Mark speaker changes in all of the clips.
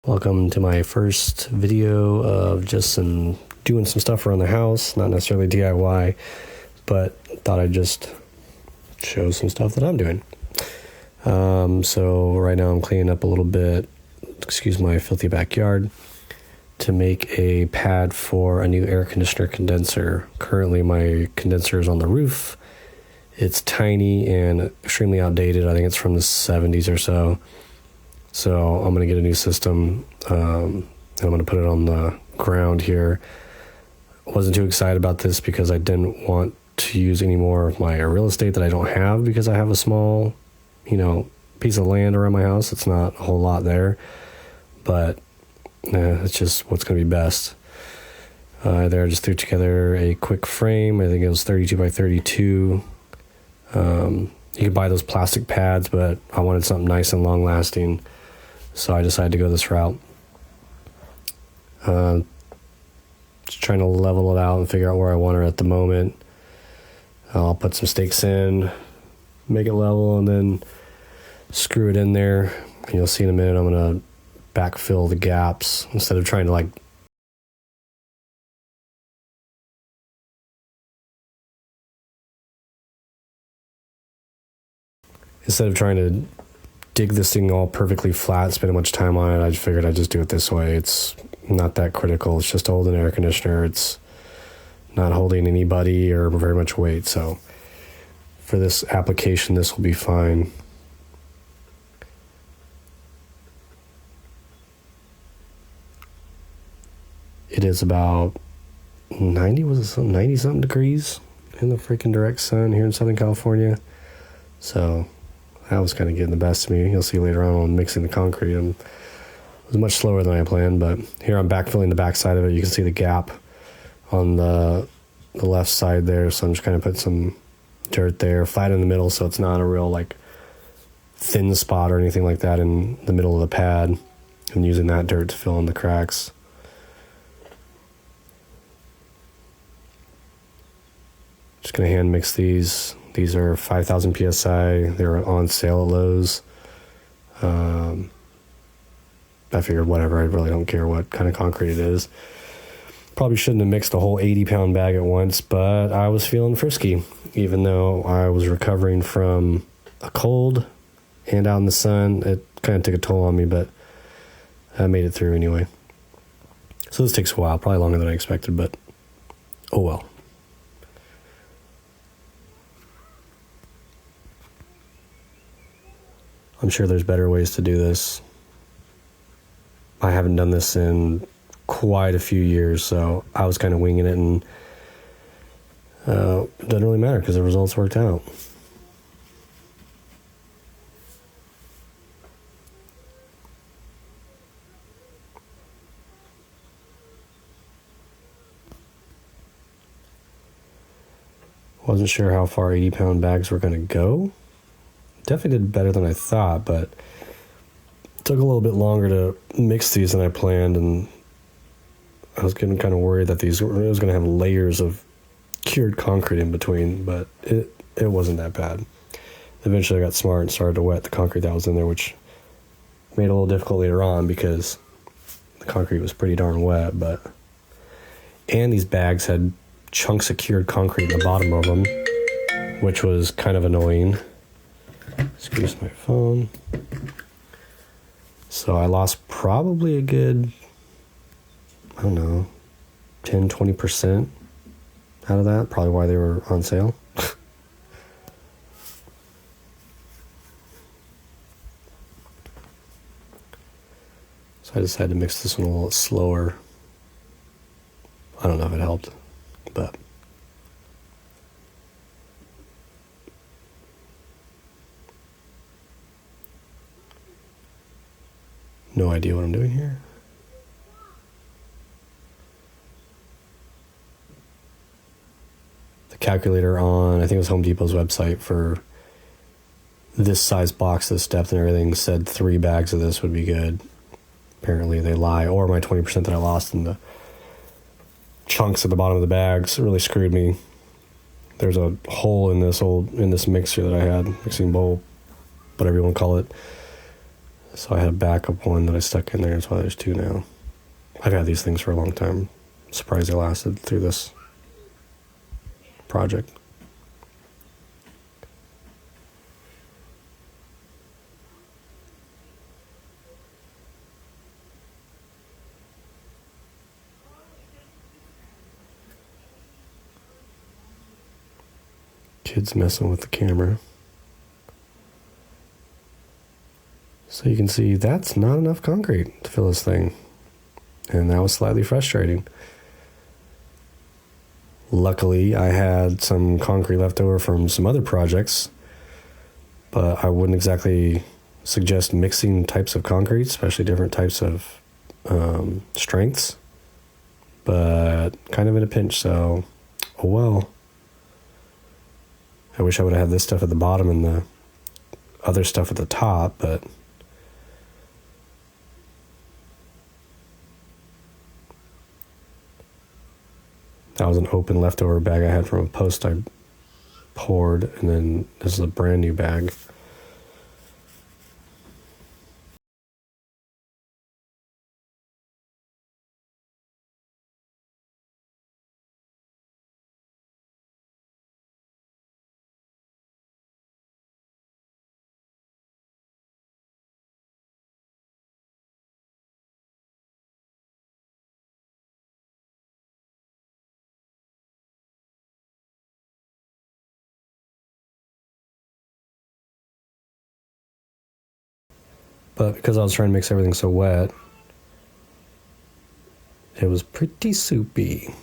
Speaker 1: Welcome to my first video of just doing some stuff around the house, not necessarily DIY, but thought I'd just show some stuff that I'm doing. So right now I'm cleaning up a little bit, excuse my filthy backyard, to make a pad for a new air conditioner condenser. Currently my condenser is on the roof. It's tiny and extremely outdated. I think it's from the 70s or so. So I'm going to get a new system, and I'm going to put it on the ground here. I wasn't too excited about this because I didn't want to use any more of my real estate that I don't have, because I have a small, piece of land around my house. It's not a whole lot there, but it's just what's going to be best. I just threw together a quick frame. I think it was 32 by 32. You can buy those plastic pads, but I wanted something nice and long lasting. So I decided to go this route. Just trying to level it out and figure out where I want her at the moment. I'll put some stakes in, make it level, and then screw it in there. And you'll see in a minute I'm going to backfill the gaps instead of trying to dig this thing all perfectly flat, spending much time on it. I figured I'd just do it this way. It's not that critical. It's just holding an air conditioner. It's not holding anybody or very much weight. So for this application, this will be fine. It is about 90 something degrees in the freaking direct sun here in Southern California. So that was kind of getting the best of me. You'll see later on mixing the concrete. It was much slower than I planned, but here I'm backfilling the back side of it. You can see the gap on the left side there. So I'm just kind of putting some dirt there, flat in the middle, so it's not a real thin spot or anything like that in the middle of the pad, and using that dirt to fill in the cracks. Just gonna hand mix these. These are 5,000 PSI. They're on sale at Lowe's. I figured whatever, I really don't care what kind of concrete it is. Probably shouldn't have mixed a whole 80-pound bag at once, but I was feeling frisky, even though I was recovering from a cold and out in the sun. It kind of took a toll on me, but I made it through anyway. So this takes a while, probably longer than I expected, but oh well. I'm sure there's better ways to do this. I haven't done this in quite a few years, so I was kind of winging it, and it doesn't really matter because the results worked out. Wasn't sure how far 80-pound bags were going to go. Definitely did better than I thought, but it took a little bit longer to mix these than I planned, and I was getting kind of worried that it was going to have layers of cured concrete in between, but it wasn't that bad. Eventually I got smart and started to wet the concrete that was in there, which made it a little difficult later on because the concrete was pretty darn wet. And these bags had chunks of cured concrete in the bottom of them, which was kind of annoying. Excuse my phone. So I lost probably a good, 10-20% out of that. Probably why they were on sale. So I decided to mix this one a little slower. I don't know if it helped, but no idea what I'm doing here. The calculator on, I think it was Home Depot's website for this size box, this depth and everything, said 3 bags of this would be good. Apparently they lie, or my 20% that I lost in the chunks at the bottom of the bags really screwed me. There's a hole in this mixer that I had, mixing bowl, whatever you want to call it. So I had a backup one that I stuck in there. That's why there's two now. I've had these things for a long time. I'm surprised they lasted through this project. Kids messing with the camera. So you can see that's not enough concrete to fill this thing. And that was slightly frustrating. Luckily, I had some concrete left over from some other projects, but I wouldn't exactly suggest mixing types of concrete, especially different types of strengths. But kind of in a pinch, so oh well. I wish I would have had this stuff at the bottom and the other stuff at the top, but that was an open leftover bag I had from a post I poured, and then this is a brand new bag. But because I was trying to mix everything so wet, it was pretty soupy. I'm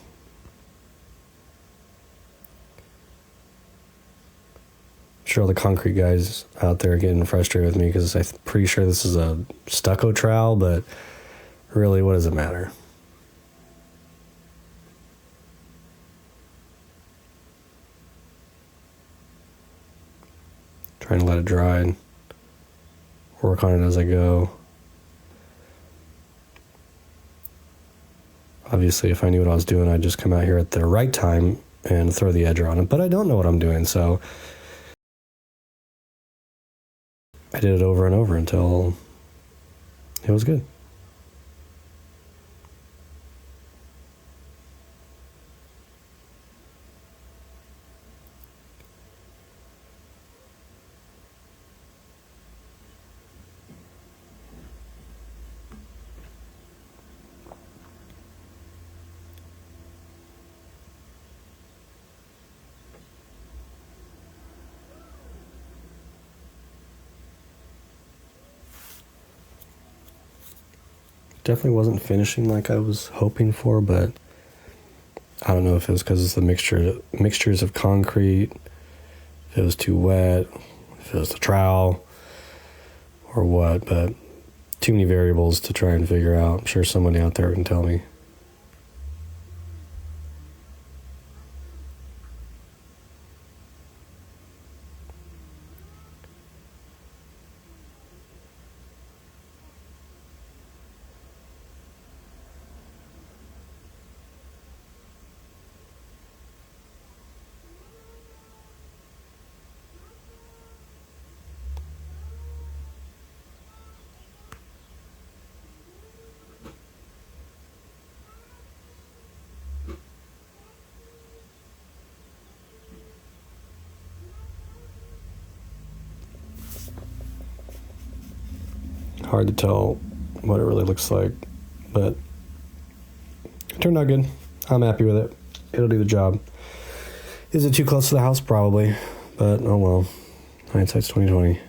Speaker 1: sure all the concrete guys out there are getting frustrated with me because I'm pretty sure this is a stucco trowel, but really, what does it matter? Trying to let it dry and work on it as I go. Obviously, if I knew what I was doing, I'd just come out here at the right time and throw the edger on it, but I don't know what I'm doing, so I did it over and over until it was good. Definitely wasn't finishing like I was hoping for, but I don't know if it was because it's the mixtures of concrete, if it was too wet, if it was the trowel, or what, but too many variables to try and figure out. I'm sure somebody out there can tell me. Hard to tell what it really looks like, but it turned out good. I'm happy with it. It'll do the job. Is it too close to the house? Probably, but oh well. Hindsight's 20/20.